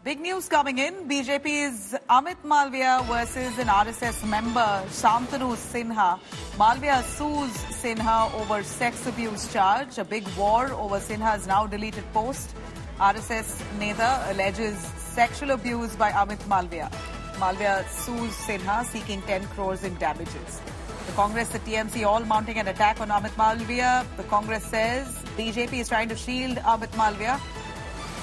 Big news coming in. BJP's Amit Malviya versus an RSS member, Shantanu Sinha. Malviya sues Sinha over sex abuse charge. A big war over Sinha's now deleted post. RSS Neta alleges sexual abuse by Amit Malviya. Malviya sues Sinha, seeking 10 crores in damages. The Congress, the TMC all mounting an attack on Amit Malviya. The Congress says BJP is trying to shield Amit Malviya.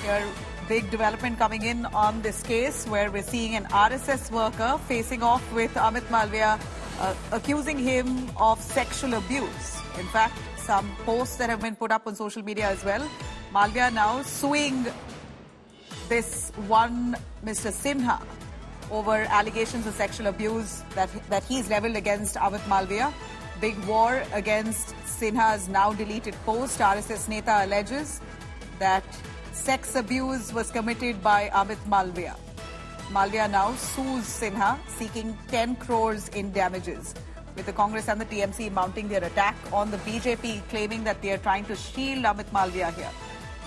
Here, big development coming in on this case where we're seeing an RSS worker facing off with Amit Malviya, accusing him of sexual abuse. In fact, some posts that have been put up on social media as well. Malviya now suing this one Mr. Sinha over allegations of sexual abuse that he's leveled against Amit Malviya. Big war against Sinha's now deleted post. RSS Neta alleges that sex abuse was committed by Amit Malviya. Malviya now sues Sinha, seeking 10 crores in damages, with the Congress and the TMC mounting their attack on the BJP, claiming that they are trying to shield Amit Malviya here.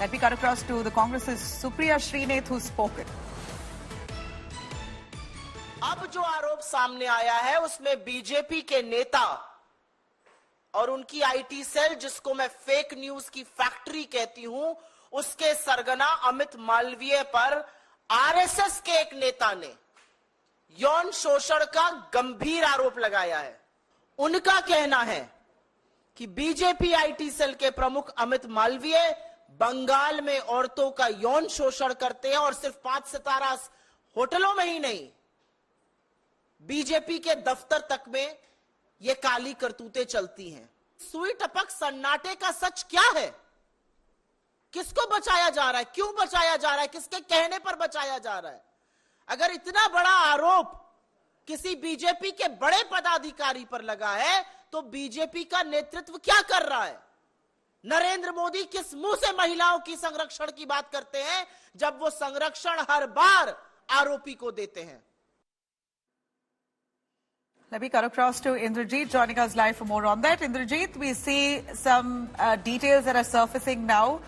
Let me cut across to the Congress's Supriya Srinath, who's spoken. अब जो आरोप सामने आया है उसमें BJP के नेता और उनकी आईटी सेल, जिसको मैं फेक न्यूज की फैक्ट्री कहती हूं, उसके सरगना अमित मालवीय पर आरएसएस के एक नेता ने यौन शोषण का गंभीर आरोप लगाया है। उनका कहना है कि बीजेपी आईटी सेल के प्रमुख अमित मालवीय बंगाल में औरतों का यौन शोषण करते हैं और सिर्फ 5 सितारा होटलों में ही नहीं, बीजेपी के दफ्तर तक में ये काली करतूतें चलती हैं। सुई टपक सन्नाटे का सच क्या है? किसको बचाया जा रहा है? क्यों बचाया जा रहा है? किसके कहने पर बचाया जा रहा है? अगर इतना बड़ा आरोप किसी बीजेपी के बड़े पदाधिकारी पर लगा है तो बीजेपी का नेतृत्व क्या कर रहा है? नरेंद्र मोदी किस मुंह से महिलाओं की संरक्षण की बात करते हैं जब वो संरक्षण हर बार आरोपी को देते हैं? Let me cut across to Indrajit, joining us live for more on that. Indrajit, we see some details that are surfacing now.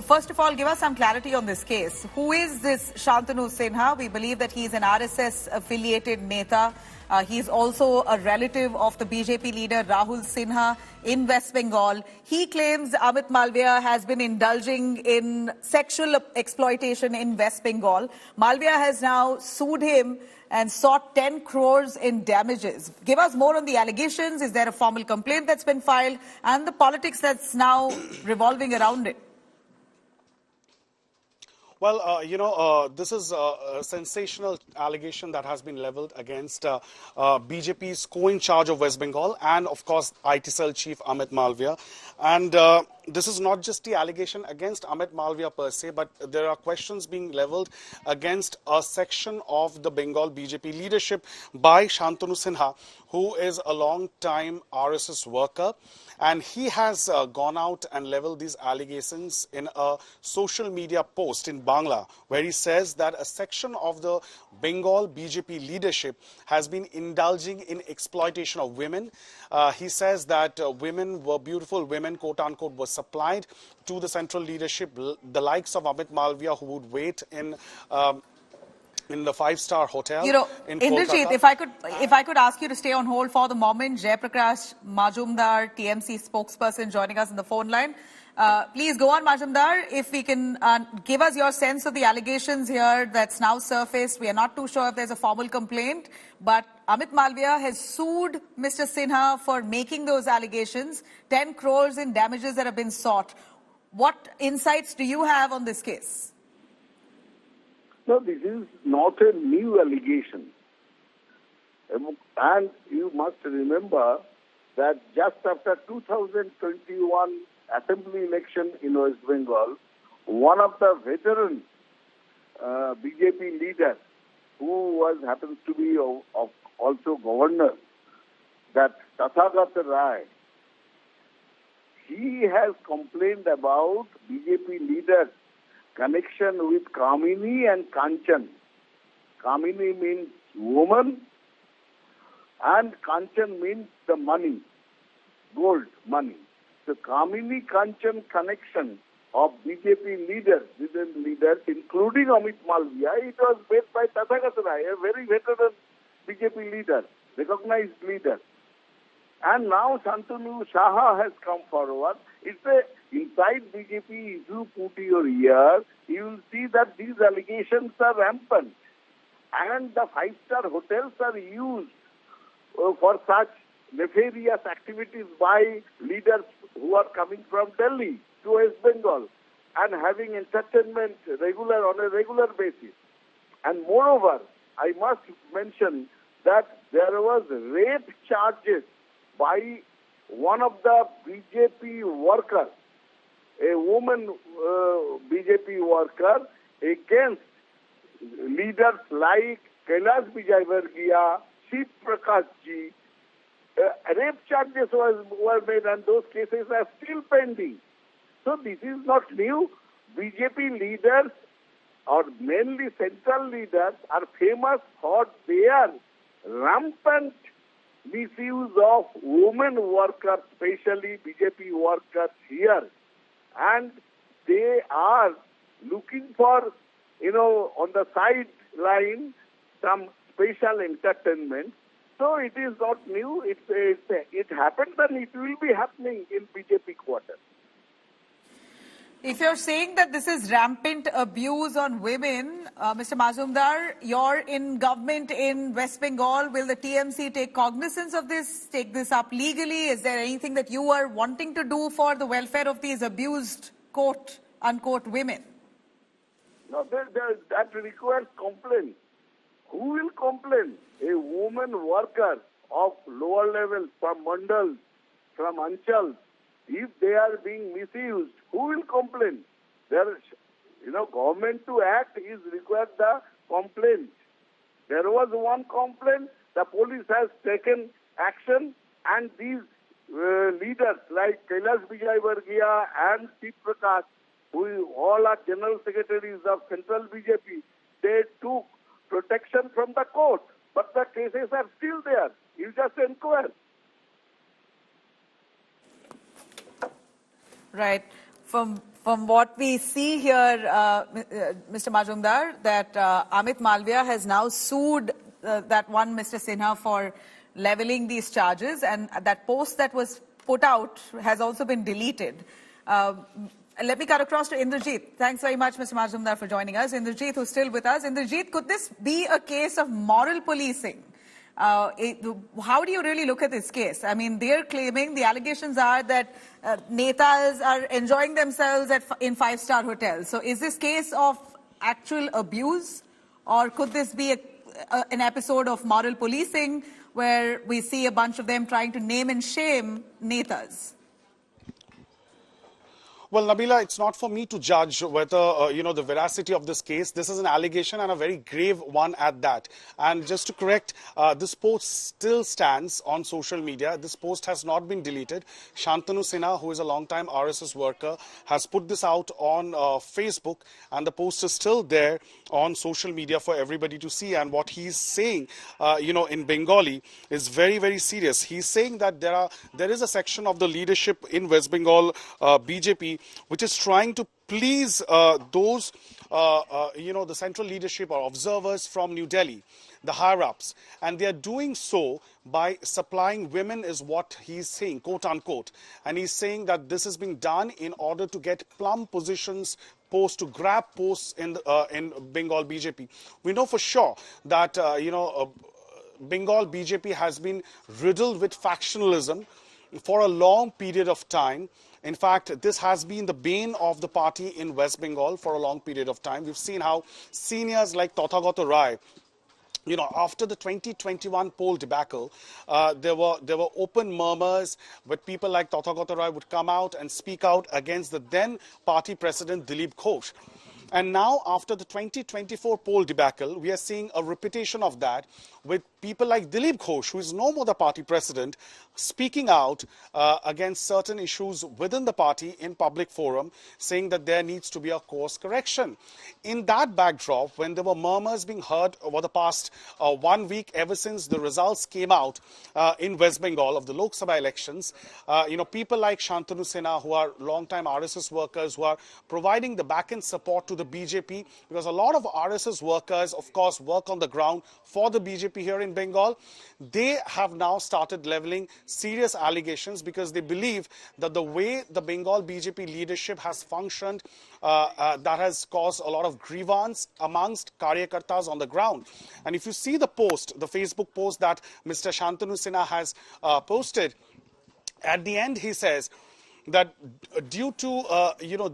First of all, give us some clarity on this case. Who is this Shantanu Sinha? We believe that he's an RSS-affiliated Neta. He's also a relative of the BJP leader Rahul Sinha in West Bengal. He claims Amit Malviya has been indulging in sexual exploitation in West Bengal. Malviya has now sued him and sought 10 crores in damages. Give us more on the allegations. Is there a formal complaint that's been filed? And the politics that's now revolving around it. Well, this is a sensational allegation that has been leveled against BJP's co-in-charge of West Bengal and, of course, IT cell chief Amit Malviya. And this is not just the allegation against Amit Malviya per se, but there are questions being leveled against a section of the Bengal BJP leadership by Shantanu Sinha, who is a long-time RSS worker. And he has gone out and leveled these allegations in a social media post in Bangla, where he says that a section of the Bengal BJP leadership has been indulging in exploitation of women. He says that women were beautiful women, quote unquote, were supplied to the central leadership, the likes of Amit Malviya, who would wait in the 5-star hotel. You know, in Indrajit, Kolkata. if I could ask you to stay on hold for the moment, Jaiprakash Majumdar, TMC spokesperson, joining us on the phone line. Please go on, Majumdar. If we can give us your sense of the allegations here that's now surfaced. We are not too sure if there's a formal complaint, but Amit Malviya has sued Mr. Sinha for making those allegations. 10 crores in damages that have been sought. What insights do you have on this case? No, this is not a new allegation. And you must remember that just after 2021 assembly election in West Bengal, one of the veteran BJP leaders, who happens to be also governor, that Tathagata Rai, he has complained about BJP leaders' connection with Kamini and Kanchan. Kamini means woman and Kanchan means the money, gold, money. The Kamini Kanchan connection of BJP leaders, including Amit Malviya. It was made by Tathagat Rai, a very veteran BJP leader, recognized leader. And now Shantanu Saha has come forward. It's inside BJP, if you put your ear, you will see that these allegations are rampant. And the five-star hotels are used for such nefarious activities by leaders who are coming from Delhi to West Bengal and having entertainment on a regular basis. And moreover, I must mention that there was rape charges by one of the BJP workers, a woman BJP worker, against leaders like Kailash Vijayvargiya, Shiv Prakash Ji. Rape charges were made and those cases are still pending. So this is not new. BJP leaders, or mainly central leaders, are famous for their rampant misuse of women workers, especially BJP workers here. And they are looking for, on the sideline, some special entertainment. So it is not new. It happened and it will be happening in BJP quarters. If you're saying that this is rampant abuse on women, Mr. Majumdar, you're in government in West Bengal. Will the TMC take cognizance of this, take this up legally? Is there anything that you are wanting to do for the welfare of these abused, quote, unquote, women? No, that requires complaint. Who will complain? A woman worker of lower levels, from mandals, from anchals, if they are being misused, who will complain? Government to act is required the complaint. There was one complaint, the police has taken action, and these leaders like Kailash Vijayvargiya and Shiv Prakash, who all are general secretaries of Central BJP, they took protection from the court. But the cases are still there. You just inquire. Right. From what we see here, Mr. Majumdar, that Amit Malviya has now sued that one Mr. Sinha for leveling these charges, and that post that was put out has also been deleted. Let me cut across to Indrajit. Thanks very much, Mr. Majumdar, for joining us. Indrajit, who's still with us. Indrajit, could this be a case of moral policing? How do you really look at this case? I mean, they're claiming, the allegations are that netas are enjoying themselves in five-star hotels. So is this case of actual abuse, or could this be an episode of moral policing where we see a bunch of them trying to name and shame netas? Well, Nabila, it's not for me to judge whether, the veracity of this case. This is an allegation, and a very grave one at that. And just to correct, this post still stands on social media. This post has not been deleted. Shantanu Sinha, who is a long-time RSS worker, has put this out on Facebook, and the post is still there on social media for everybody to see. And what he's saying, in Bengali is very, very serious. He's saying that there is a section of the leadership in West Bengal BJP which is trying to please those, the central leadership or observers from New Delhi, the higher-ups. And they are doing so by supplying women, is what he's saying, quote-unquote. And he's saying that this is being done in order to get plum positions, to grab posts in Bengal BJP. We know for sure that, Bengal BJP has been riddled with factionalism for a long period of time. In fact, this has been the bane of the party in West Bengal for a long period of time. We've seen how seniors like Tathagat Rai, after the 2021 poll debacle, there were open murmurs where people like Tathagat Rai would come out and speak out against the then party president Dilip Ghosh. And now, after the 2024 poll debacle, we are seeing a repetition of that with people like Dilip Ghosh, who is no more the party president, speaking out against certain issues within the party in public forum, saying that there needs to be a course correction. In that backdrop, when there were murmurs being heard over the past 1 week, ever since the results came out in West Bengal of the Lok Sabha elections, people like Shantanu Sinha, who are long-time RSS workers, who are providing the back-end support to the BJP, because a lot of RSS workers, of course, work on the ground for the BJP here in Bengal. They have now started leveling serious allegations because they believe that the way the Bengal BJP leadership has functioned, that has caused a lot of grievance amongst Karyakartas on the ground. And if you see the post, the Facebook post that Mr. Shantanu Sinha has posted, at the end he says that due to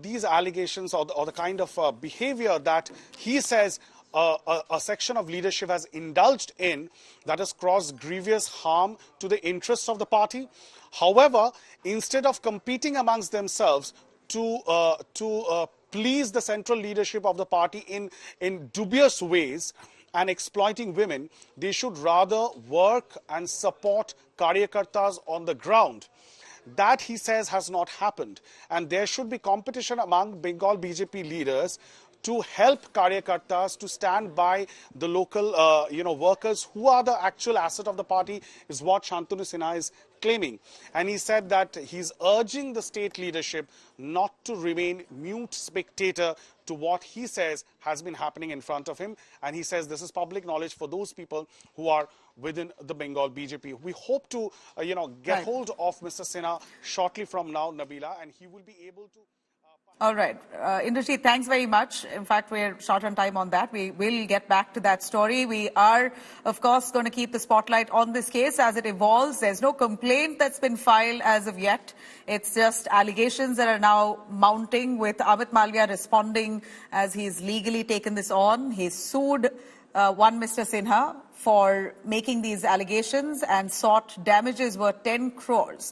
these allegations or the kind of behavior that he says a section of leadership has indulged in, that has caused grievous harm to the interests of the party. However, instead of competing amongst themselves to please the central leadership of the party in dubious ways and exploiting women, they should rather work and support Karyakartas on the ground. That, he says, has not happened. And there should be competition among Bengal BJP leaders to help Karyakartas to stand by the local, workers who are the actual asset of the party, is what Shantanu Sinha is claiming. And he said that he's urging the state leadership not to remain mute spectator to what he says has been happening in front of him. And he says this is public knowledge for those people who are within the Bengal BJP. We hope to, get hold of Mr. Sinha shortly from now, Nabila, and he will be able to... All right. Indrajit, thanks very much. In fact, we're short on time on that. We will get back to that story. We are, of course, going to keep the spotlight on this case as it evolves. There's no complaint that's been filed as of yet. It's just allegations that are now mounting, with Amit Malviya responding as he's legally taken this on. He's sued one Mr. Sinha for making these allegations and sought damages worth 10 crores.